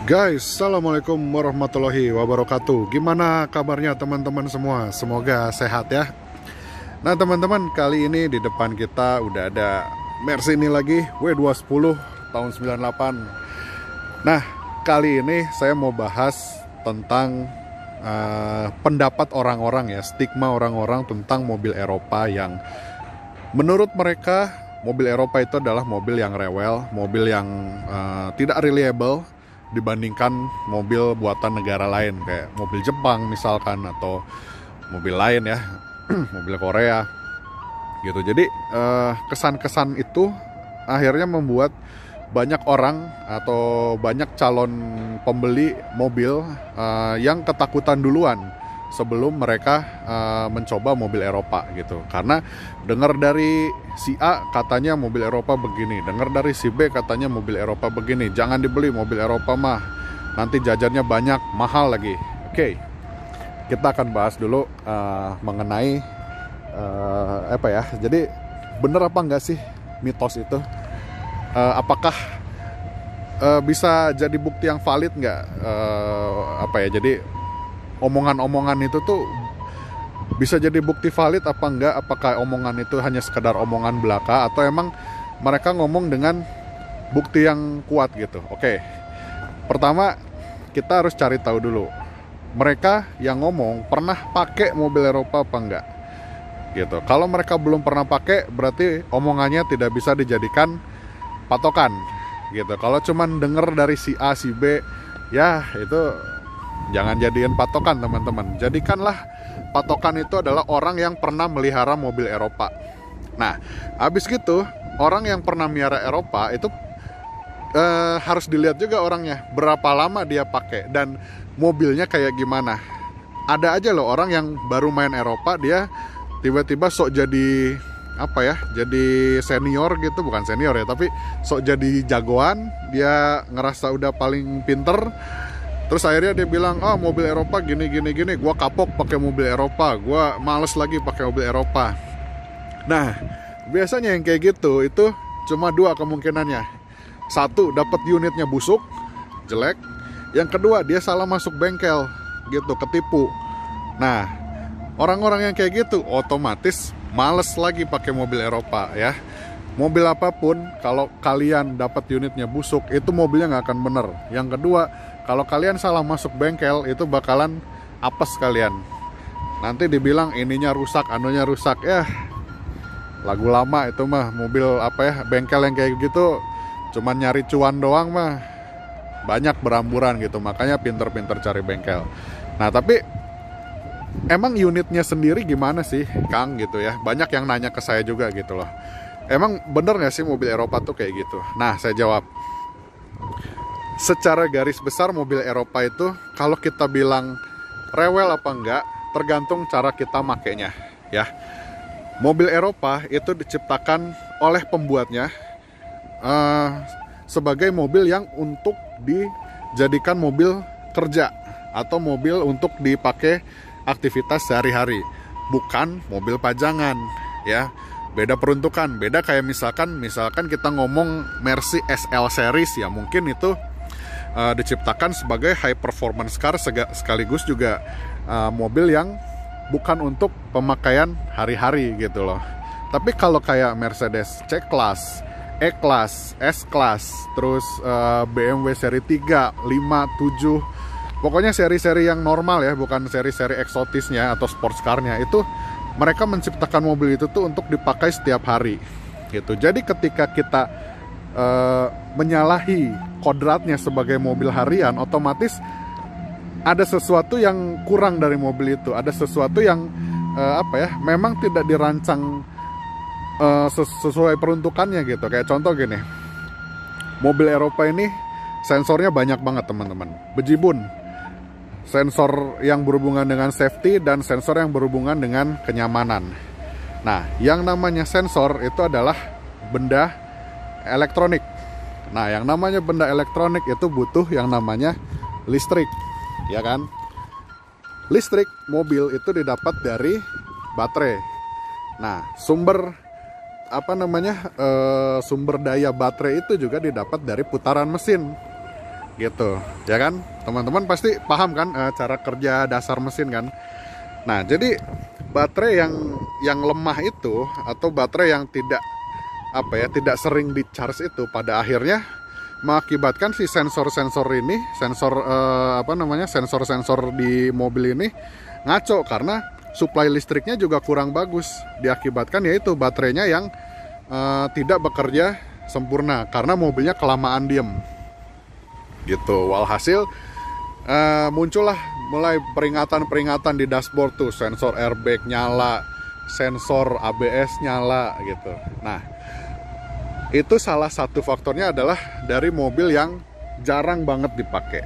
Guys, assalamualaikum warahmatullahi wabarakatuh. Gimana kabarnya teman-teman semua? Semoga sehat ya. Nah teman-teman, kali ini di depan kita udah ada Mercy ini lagi, W210 tahun 98. Nah, kali ini saya mau bahas tentang pendapat orang-orang ya, stigma orang-orang tentang mobil Eropa yang menurut mereka mobil Eropa itu adalah mobil yang rewel, mobil yang tidak reliable dibandingkan mobil buatan negara lain kayak mobil Jepang misalkan atau mobil lain ya, mobil Korea gitu. Jadi kesan-kesan itu akhirnya membuat banyak orang atau banyak calon pembeli mobil yang ketakutan duluan sebelum mereka mencoba mobil Eropa gitu. Karena dengar dari si A katanya mobil Eropa begini, dengar dari si B katanya mobil Eropa begini, jangan dibeli mobil Eropa mah, nanti jajannya banyak, mahal lagi. Oke, kita akan bahas dulu mengenai apa ya. Jadi bener apa enggak sih mitos itu? Apakah bisa jadi bukti yang valid nggak? Apa ya? Jadi omongan-omongan itu tuh bisa jadi bukti valid apa enggak? Apakah omongan itu hanya sekedar omongan belaka atau emang mereka ngomong dengan bukti yang kuat gitu? Oke. Pertama, kita harus cari tahu dulu mereka yang ngomong pernah pakai mobil Eropa apa enggak gitu. Kalau mereka belum pernah pakai, berarti omongannya tidak bisa dijadikan patokan gitu. Kalau cuman denger dari si A, si B, ya itu jangan jadiin patokan teman-teman. Jadikanlah patokan itu adalah orang yang pernah melihara mobil Eropa. Nah, habis gitu orang yang pernah melihara Eropa itu harus dilihat juga orangnya, berapa lama dia pakai dan mobilnya kayak gimana. Ada aja loh orang yang baru main Eropa, dia tiba-tiba sok jadi apa ya, jadi senior gitu, bukan senior ya, tapi sok jadi jagoan, dia ngerasa udah paling pinter. Terus akhirnya dia bilang, oh mobil Eropa gini, gua kapok pakai mobil Eropa, gua males lagi pakai mobil Eropa. Nah, biasanya yang kayak gitu itu cuma dua kemungkinannya. Satu, dapat unitnya busuk, jelek. Yang kedua, dia salah masuk bengkel gitu, ketipu. Nah, orang-orang yang kayak gitu otomatis males lagi pakai mobil Eropa ya. Mobil apapun kalau kalian dapat unitnya busuk, itu mobilnya nggak akan bener. Yang kedua, kalau kalian salah masuk bengkel, itu bakalan apes kalian. Nanti dibilang ininya rusak, anunya rusak. Ya, lagu lama itu mah, mobil apa ya, bengkel yang kayak gitu cuman nyari cuan doang mah, banyak beramburan gitu. Makanya pinter-pinter cari bengkel. Nah, tapi emang unitnya sendiri gimana sih Kang gitu ya. Banyak yang nanya ke saya juga gitu loh. Emang bener gak sih mobil Eropa tuh kayak gitu? Nah, saya jawab, secara garis besar mobil Eropa itu kalau kita bilang rewel apa enggak, tergantung cara kita makainya ya. Mobil Eropa itu diciptakan oleh pembuatnya sebagai mobil yang untuk dijadikan mobil kerja atau mobil untuk dipakai aktivitas sehari-hari, bukan mobil pajangan ya. Beda peruntukan, beda kayak misalkan kita ngomong Mercy SL series ya, mungkin itu diciptakan sebagai high performance car sekaligus juga mobil yang bukan untuk pemakaian hari-hari gitu loh. Tapi kalau kayak Mercedes C-Class, E-Class, S-Class, terus BMW seri 3, 5, 7, pokoknya seri-seri yang normal ya, bukan seri-seri eksotisnya atau sports car-nya, itu mereka menciptakan mobil itu tuh untuk dipakai setiap hari gitu. Jadi ketika kita menyalahi kodratnya sebagai mobil harian, otomatis ada sesuatu yang kurang dari mobil itu. Ada sesuatu yang apa ya, memang tidak dirancang sesuai peruntukannya gitu. Kayak contoh gini, mobil Eropa ini sensornya banyak banget teman-teman, bejibun. Sensor yang berhubungan dengan safety dan sensor yang berhubungan dengan kenyamanan. Nah, yang namanya sensor itu adalah benda elektronik. Nah, yang namanya benda elektronik itu butuh yang namanya listrik, ya kan? Listrik mobil itu didapat dari baterai. Nah, sumber sumber daya baterai itu juga didapat dari putaran mesin. gitu ya kan. Teman-teman pasti paham kan cara kerja dasar mesin kan. Nah, jadi baterai yang lemah itu atau baterai yang tidak tidak sering di charge itu pada akhirnya mengakibatkan si sensor-sensor ini, sensor-sensor di mobil ini ngaco karena suplai listriknya juga kurang bagus. Diakibatkan yaitu baterainya yang tidak bekerja sempurna karena mobilnya kelamaan diem. Gitu. Walhasil muncullah mulai peringatan-peringatan di dashboard tuh, sensor airbag nyala, sensor ABS nyala gitu. Nah, itu salah satu faktornya adalah dari mobil yang jarang banget dipakai.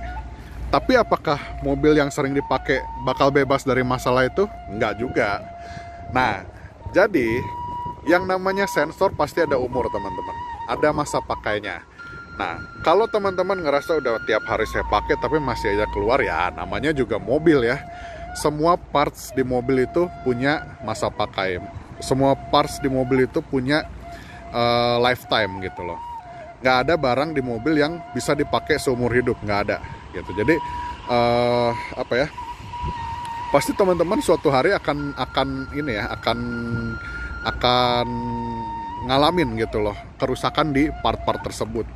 Tapi apakah mobil yang sering dipakai bakal bebas dari masalah itu? Enggak juga. Nah, jadi yang namanya sensor pasti ada umur teman-teman. Ada masa pakainya. Nah, kalau teman-teman ngerasa udah tiap hari saya pakai tapi masih aja keluar, ya namanya juga mobil ya. Semua parts di mobil itu punya masa pakai. Semua parts di mobil itu punya lifetime gitu loh. Nggak ada barang di mobil yang bisa dipakai seumur hidup, nggak ada gitu. Jadi pasti teman-teman suatu hari akan ngalamin gitu loh kerusakan di part-part tersebut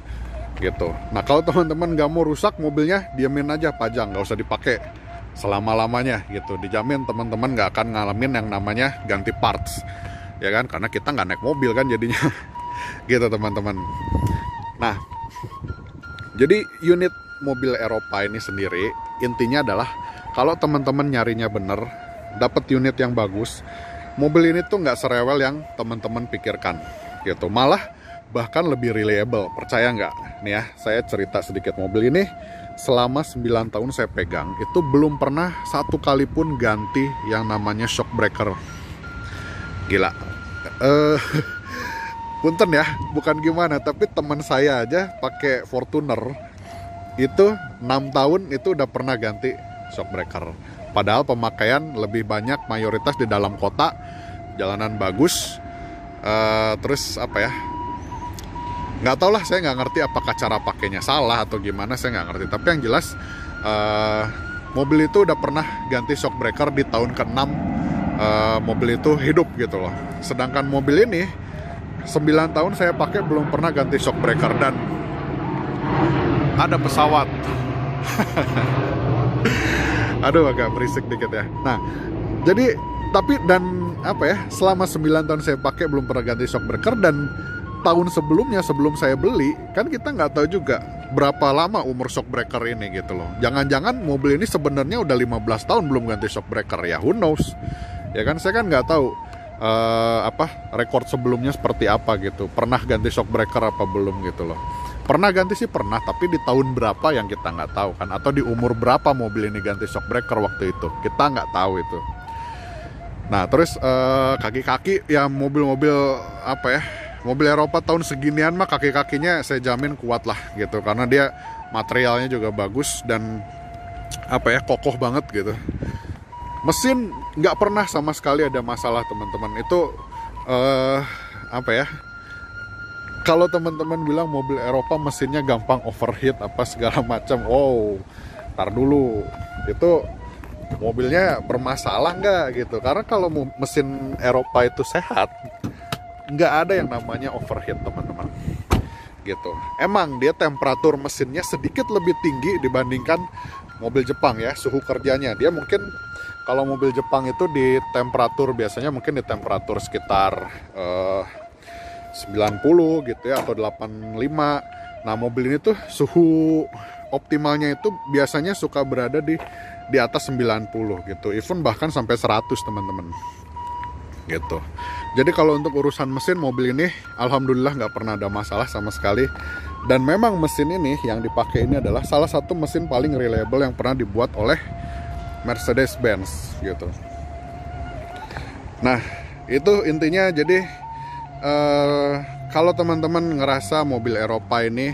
gitu. Nah, kalau teman-teman nggak mau rusak mobilnya, diamin aja, pajang, nggak usah dipakai selama-lamanya gitu. Dijamin teman-teman nggak akan ngalamin yang namanya ganti parts ya kan, karena kita nggak naik mobil kan jadinya gitu teman-teman. Nah, jadi unit mobil Eropa ini sendiri intinya adalah kalau teman-teman nyarinya bener, dapat unit yang bagus, mobil ini tuh nggak serewel yang teman-teman pikirkan gitu. Malah bahkan lebih reliable, percaya nggak? Nih ya, saya cerita sedikit, mobil ini selama 9 tahun saya pegang itu belum pernah satu kali pun ganti yang namanya shock breaker. Gila. Punten ya, bukan gimana, tapi teman saya aja pakai Fortuner itu 6 tahun itu udah pernah ganti shock breaker. Padahal pemakaian lebih banyak mayoritas di dalam kota, jalanan bagus, terus nggak tau lah, saya nggak ngerti apakah cara pakainya salah atau gimana, saya nggak ngerti. Tapi yang jelas mobil itu udah pernah ganti shock breaker di tahun ke-6 mobil itu hidup gitu loh. Sedangkan mobil ini 9 tahun saya pakai belum pernah ganti shock breaker. Dan ada pesawat aduh, agak berisik dikit ya. Nah, jadi selama 9 tahun saya pakai belum pernah ganti shock breaker. Dan tahun sebelumnya, sebelum saya beli, kan kita nggak tahu juga berapa lama umur shock breaker ini gitu loh. Jangan-jangan mobil ini sebenarnya udah 15 tahun belum ganti shock breaker, ya who knows. Ya kan, saya kan nggak tahu rekor sebelumnya seperti apa gitu. Pernah ganti shock breaker apa belum gitu loh. Pernah ganti sih pernah, tapi di tahun berapa yang kita nggak tahu kan. Atau di umur berapa mobil ini ganti shock breaker waktu itu, kita nggak tahu itu. Nah, terus kaki-kaki ya, mobil-mobil mobil Eropa tahun seginian mah kaki-kakinya saya jamin kuat lah gitu. Karena dia materialnya juga bagus dan kokoh banget gitu. Mesin nggak pernah sama sekali ada masalah teman-teman. Itu kalau teman-teman bilang mobil Eropa mesinnya gampang overheat apa segala macam, tar dulu, itu mobilnya bermasalah nggak gitu. Karena kalau mesin Eropa itu sehat, nggak ada yang namanya overheat teman-teman gitu. Emang dia temperatur mesinnya sedikit lebih tinggi dibandingkan mobil Jepang ya, suhu kerjanya. Dia mungkin kalau mobil Jepang itu di temperatur biasanya mungkin di temperatur sekitar 90 gitu ya, atau 85. Nah, mobil ini tuh suhu optimalnya itu biasanya suka berada di atas 90 gitu. Even bahkan sampai 100 teman-teman gitu. Jadi kalau untuk urusan mesin, mobil ini alhamdulillah nggak pernah ada masalah sama sekali. Dan memang mesin ini yang dipakai ini adalah salah satu mesin paling reliable yang pernah dibuat oleh Mercedes-Benz gitu. Nah, itu intinya. Jadi kalau teman-teman ngerasa mobil Eropa ini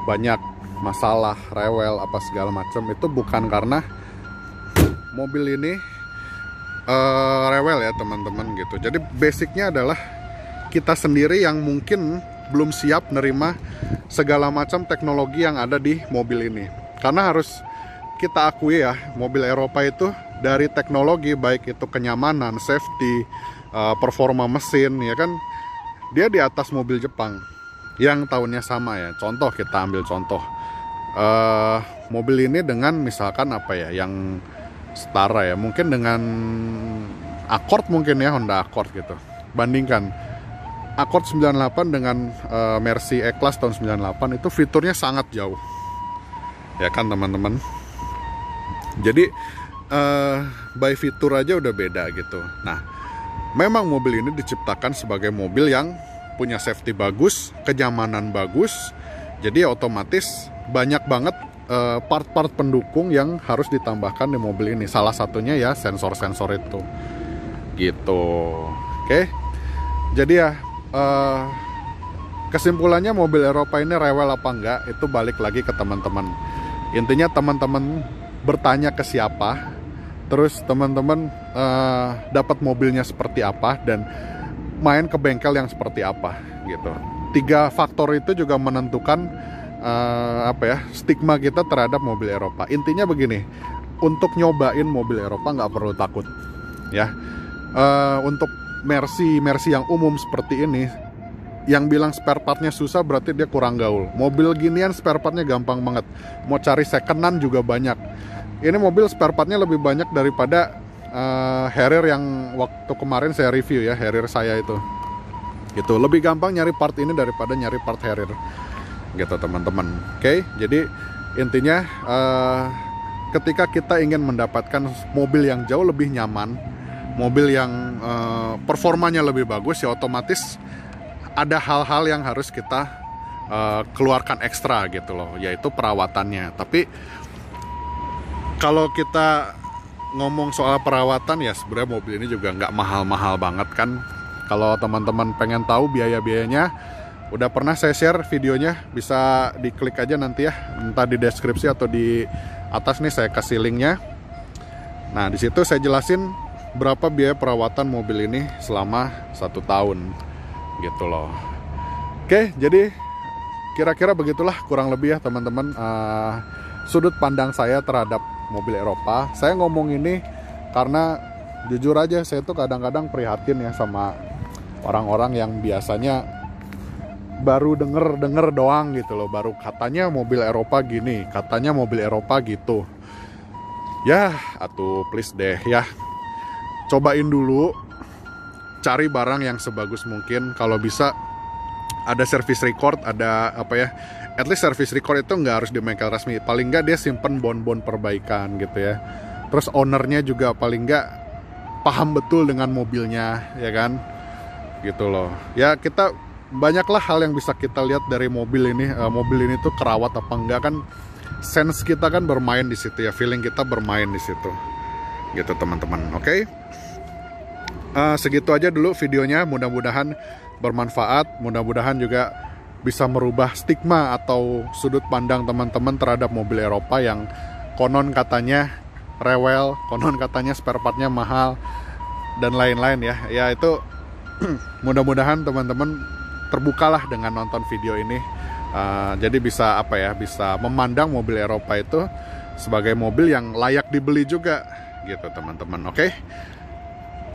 banyak masalah, rewel apa segala macam, itu bukan karena mobil ini rewel ya teman-teman gitu. Jadi basicnya adalah kita sendiri yang mungkin belum siap nerima segala macam teknologi yang ada di mobil ini. Karena harus kita akui ya, mobil Eropa itu dari teknologi, baik itu kenyamanan, safety, performa mesin, ya kan, dia di atas mobil Jepang yang tahunnya sama ya. Contoh, kita ambil contoh mobil ini dengan misalkan apa ya, yang setara ya, mungkin dengan Accord, mungkin ya, Honda Accord gitu. Bandingkan Accord 98 dengan Mercy E-Class tahun 98, itu fiturnya sangat jauh, ya kan teman-teman. Jadi by fitur aja udah beda gitu. Nah, memang mobil ini diciptakan sebagai mobil yang punya safety bagus, kenyamanan bagus. Jadi otomatis banyak banget part-part pendukung yang harus ditambahkan di mobil ini. Salah satunya ya sensor-sensor itu gitu. Oke. Jadi ya kesimpulannya, mobil Eropa ini rewel apa enggak, itu balik lagi ke teman-teman. Intinya teman-teman bertanya ke siapa, terus teman-teman dapat mobilnya seperti apa, dan main ke bengkel yang seperti apa gitu. 3 faktor itu juga menentukan stigma kita terhadap mobil Eropa. Intinya begini, untuk nyobain mobil Eropa nggak perlu takut ya. Untuk Mercy yang umum seperti ini, yang bilang spare partnya susah berarti dia kurang gaul. Mobil ginian spare partnya gampang banget, mau cari secondan juga banyak. Ini mobil spare partnya lebih banyak daripada Harrier yang waktu kemarin saya review ya, Harrier saya itu gitu. Lebih gampang nyari part ini daripada nyari part Harrier gitu teman-teman. Oke, jadi intinya ketika kita ingin mendapatkan mobil yang jauh lebih nyaman, mobil yang performanya lebih bagus, ya otomatis ada hal-hal yang harus kita keluarkan ekstra gitu loh, yaitu perawatannya. Tapi kalau kita ngomong soal perawatan ya sebenarnya mobil ini juga nggak mahal-mahal banget kan. Kalau teman-teman pengen tahu biaya-biayanya, udah pernah saya share videonya, bisa diklik aja nanti ya, entah di deskripsi atau di atas nih saya kasih linknya. Nah, di situ saya jelasin berapa biaya perawatan mobil ini selama 1 tahun gitu loh. Oke, jadi kira-kira begitulah kurang lebih ya teman-teman sudut pandang saya terhadap mobil Eropa. Saya ngomong ini karena jujur aja saya tuh kadang-kadang prihatin ya sama orang-orang yang biasanya baru denger doang gitu loh, baru katanya mobil Eropa gini, katanya mobil Eropa gitu. Ya, atuh please deh ya, cobain dulu, cari barang yang sebagus mungkin. Kalau bisa ada service record, ada apa ya, at least service record itu nggak harus di bengkel resmi, paling nggak dia simpen bon-bon perbaikan gitu ya. Terus ownernya juga paling nggak paham betul dengan mobilnya, ya kan, gitu loh. Ya kita banyaklah hal yang bisa kita lihat dari mobil ini. Mobil ini tuh kerawat apa enggak kan, sense kita kan bermain di situ ya, feeling kita bermain di situ gitu teman-teman. Oke. Segitu aja dulu videonya, mudah-mudahan bermanfaat, mudah-mudahan juga bisa merubah stigma atau sudut pandang teman-teman terhadap mobil Eropa yang konon katanya rewel, konon katanya spare partnya mahal dan lain-lain ya. Ya itu mudah-mudahan teman-teman terbukalah dengan nonton video ini. Jadi bisa apa ya, bisa memandang mobil Eropa itu sebagai mobil yang layak dibeli juga gitu teman-teman. Oke.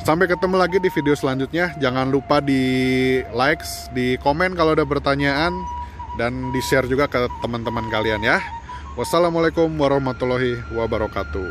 Sampai ketemu lagi di video selanjutnya. Jangan lupa di like, di komen kalau ada pertanyaan, dan di share juga ke teman-teman kalian ya. Wassalamualaikum warahmatullahi wabarakatuh.